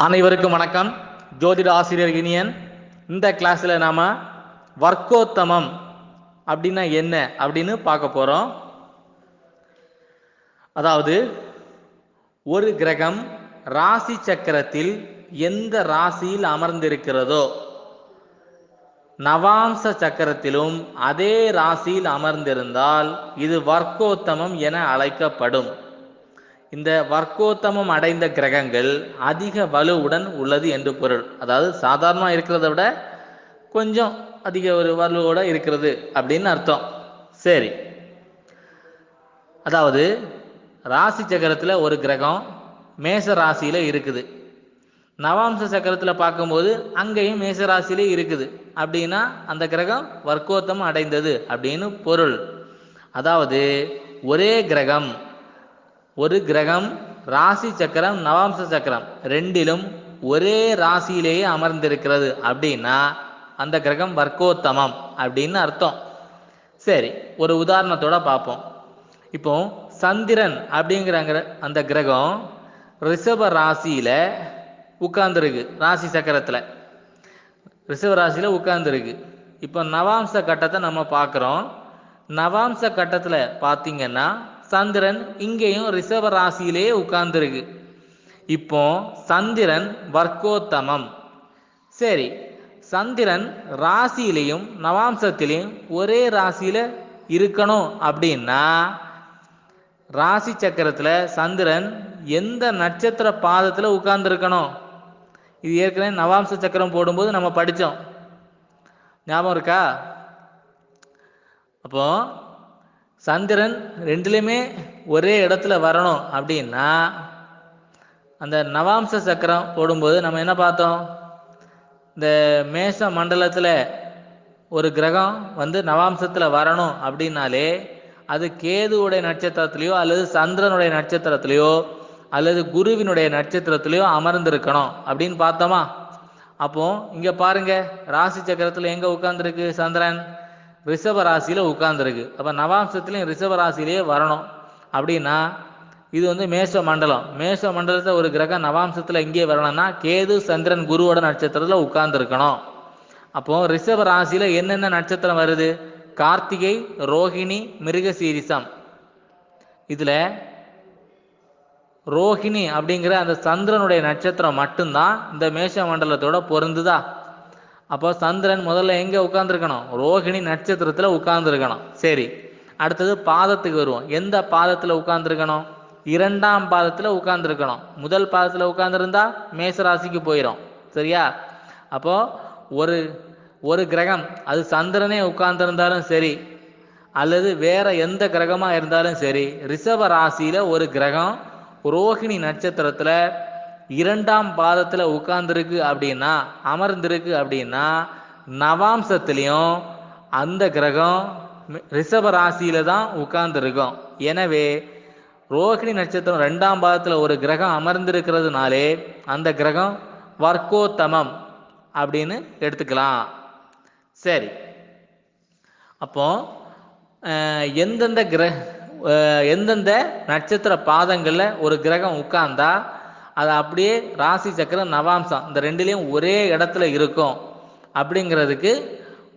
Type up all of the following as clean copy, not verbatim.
அனைவருக்கும் வணக்கம். ஜோதிட ஆசிரியர் இனியன். இந்த கிளாஸில் நாம் வர்க்கோத்தமம் அப்படின்னா என்ன அப்படின்னு பார்க்க போகிறோம். அதாவது ஒரு கிரகம் ராசி சக்கரத்தில் எந்த ராசியில் அமர்ந்திருக்கிறதோ நவாம்ச சக்கரத்திலும் அதே ராசியில் அமர்ந்திருந்தால் இது வர்க்கோத்தமம் என அழைக்கப்படும். இந்த வர்க்கோத்தமம் அடைந்த கிரகங்கள் அதிக வலுவுடன் உள்ளது என்று பொருள். அதாவது சாதாரணமாக இருக்கிறத விட கொஞ்சம் அதிக ஒரு வலுவோட இருக்கிறது அப்படின்னு அர்த்தம். சரி, அதாவது ராசி சக்கரத்தில் ஒரு கிரகம் மேச ராசியில் இருக்குது, நவாம்ச சக்கரத்தில் பார்க்கும்போது அங்கேயும் மேச ராசியிலே இருக்குது அப்படின்னா அந்த கிரகம் வர்க்கோத்தமம் அடைந்தது அப்படின்னு பொருள். அதாவது ஒரு கிரகம் ராசி சக்கரம் நவாம்ச சக்கரம் ரெண்டிலும் ஒரே ராசியிலேயே அமர்ந்திருக்கிறது அப்படின்னா அந்த கிரகம் வர்க்கோத்தமம் அப்படின்னு அர்த்தம். சரி, ஒரு உதாரணத்தோட பார்ப்போம். இப்போ சந்திரன் அப்படிங்கிற அந்த கிரகம் ரிஷப ராசியில உட்கார்ந்துருக்கு, ராசி சக்கரத்தில் ரிஷப ராசியில் உட்கார்ந்துருக்கு. இப்போ நவாம்ச கட்டத்தை நம்ம பார்க்குறோம். நவாம்ச கட்டத்தில் பார்த்தீங்கன்னா சந்திரன் இங்கேயும் ரிஷப ராசியிலேயே உட்கார்ந்துருக்கு. இப்போ சந்திரன் வர்க்கோத்தமம். சரி, சந்திரன் ராசியிலையும் நவாம்சத்திலையும் ஒரே ராசியில இருக்கணும் அப்படின்னா ராசி சக்கரத்தில் சந்திரன் எந்த நட்சத்திர பாதத்தில் உட்கார்ந்துருக்கணும்? இது ஏற்கனவே நவாம்ச சக்கரம் போடும்போது நம்ம படித்தோம், ஞாபகம் இருக்கா? அப்போ சந்திரன் ரெண்டுலேயுமே ஒரே இடத்துல வரணும் அப்படின்னா அந்த நவாம்ச சக்கரம் போடும்போது நம்ம என்ன பார்த்தோம்? இந்த மேஷ மண்டலத்தில் ஒரு கிரகம் நவாம்சத்தில் வரணும் அப்படின்னாலே அது கேதுவுடைய நட்சத்திரத்திலையோ அல்லது சந்திரனுடைய நட்சத்திரத்திலையோ அல்லது குருவினுடைய நட்சத்திரத்திலையோ அமர்ந்திருக்கணும் அப்படின்னு பார்த்தோமா? அப்போ இங்கே பாருங்க, ராசி சக்கரத்தில் எங்கே உட்கார்ந்துருக்கு? சந்திரன் ரிஷப ராசியில் உட்கார்ந்துருக்கு. அப்போ நவாம்சத்துலேயும் ரிஷப ராசியிலேயே வரணும் அப்படின்னா இது மேஷ மண்டலம். மேஷ மண்டலத்தில் ஒரு கிரகம் நவாம்சத்தில் இங்கே வரணும்னா கேது சந்திரன் குருவோட நட்சத்திரத்தில் உட்கார்ந்துருக்கணும். அப்போ ரிஷப ராசியில் என்னென்ன நட்சத்திரம் வருது? கார்த்திகை, ரோஹிணி, மிருகசீரிசம். இதில் ரோஹிணி அப்படிங்கிற அந்த சந்திரனுடைய நட்சத்திரம் மட்டும்தான் இந்த மேஷ மண்டலத்தோட பொருந்துதா? அப்போ சந்திரன் முதல்ல எங்கே உட்கார்ந்துருக்கணும்? ரோஹிணி நட்சத்திரத்தில் உட்கார்ந்துருக்கணும். சரி, அடுத்தது பாதத்துக்கு வருவோம். எந்த பாதத்தில் உட்கார்ந்துருக்கணும்? இரண்டாம் பாதத்தில் உட்கார்ந்துருக்கணும். முதல் பாதத்தில் உட்கார்ந்துருந்தா மேசராசிக்கு போயிடும். சரியா? அப்போ ஒரு கிரகம், அது சந்திரனே உட்கார்ந்துருந்தாலும் சரி அல்லது வேற எந்த கிரகமாக இருந்தாலும் சரி, ரிஷப ராசியில் ஒரு கிரகம் ரோஹிணி நட்சத்திரத்தில் இரண்டாம் பாதத்தில் உட்கார்ந்துருக்கு அப்படின்னா அமர்ந்திருக்கு அப்படின்னா நவாம்சத்திலையும் அந்த கிரகம் ரிஷப ராசியில தான் உட்கார்ந்துருக்கும். எனவே ரோஹிணி நட்சத்திரம் ரெண்டாம் பாதத்தில் ஒரு கிரகம் அமர்ந்திருக்கிறதுனாலே அந்த கிரகம் வர்க்கோத்தமம் அப்படின்னு எடுத்துக்கலாம். சரி, அப்போ எந்தெந்த நட்சத்திர பாதங்களில் ஒரு கிரகம் உட்கார்ந்தா அது அப்படியே ராசி சக்கரம் நவாம்சம் இந்த ரெண்டுலேயும் ஒரே இடத்துல இருக்கும் அப்படிங்கிறதுக்கு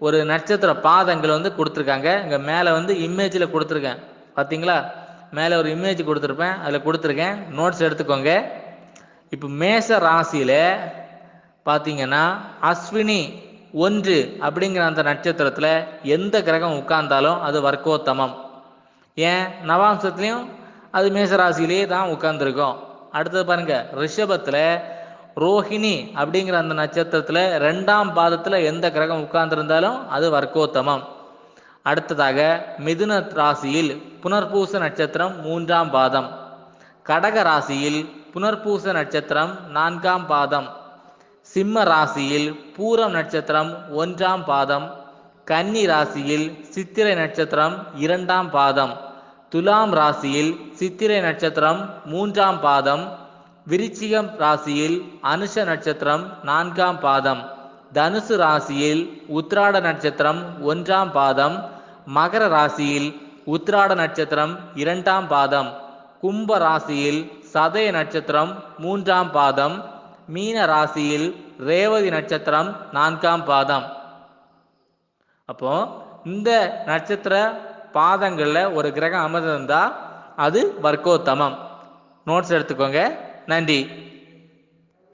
ஒரு நட்சத்திர பாதங்கள் கொடுத்துருக்காங்க. இங்கே மேலே இமேஜில் கொடுத்துருக்கேன், பார்த்தீங்களா? மேலே ஒரு இமேஜ் கொடுத்துருப்பேன், அதில் கொடுத்துருக்கேன், நோட்ஸ் எடுத்துக்கோங்க. இப்போ மேஷ ராசியில் பார்த்தீங்கன்னா அஸ்வினி 1 அப்படிங்கிற அந்த நட்சத்திரத்தில் எந்த கிரகம் உட்கார்ந்தாலும் அது வர்க்கோத்தமம். ஏன்? நவாம்சத்துலேயும் அது மேசராசிலேயே தான் உட்கார்ந்துருக்கும். அடுத்தது பாருங்க, ரிஷபத்தில் ரோஹிணி அப்படிங்கிற அந்த நட்சத்திரத்தில் ரெண்டாம் பாதத்தில் எந்த கிரகம் உட்கார்ந்துருந்தாலும் அது வர்க்கோத்தமம். அடுத்ததாக மிதுன ராசியில் புனர்பூச நட்சத்திரம் 3ஆம் பாதம், கடக ராசியில் புனர்பூச நட்சத்திரம் 4ஆம் பாதம், சிம்ம ராசியில் பூரம் நட்சத்திரம் 1ஆம் பாதம், கன்னி ராசியில் சித்திரை நட்சத்திரம் 2ஆம் பாதம், துலாம் ராசியில் சித்திரை நட்சத்திரம் 3ஆம் பாதம், விருச்சிகம் ராசியில் அனுஷ நட்சத்திரம் 4ஆம் பாதம், தனுசு ராசியில் உத்திராட நட்சத்திரம் 1ஆம் பாதம், மகர ராசியில் உத்திராட நட்சத்திரம் 2ஆம் பாதம், கும்ப ராசியில் சதய நட்சத்திரம் 3ஆம் பாதம், மீன ராசியில் ரேவதி நட்சத்திரம் 4ஆம் பாதம். அப்போ இந்த நட்சத்திர பாதங்களில் ஒரு கிரகம் அமர்ந்திருந்தா அது வர்க்கோத்தமம். நோட்ஸ் எடுத்துக்கோங்க. நன்றி.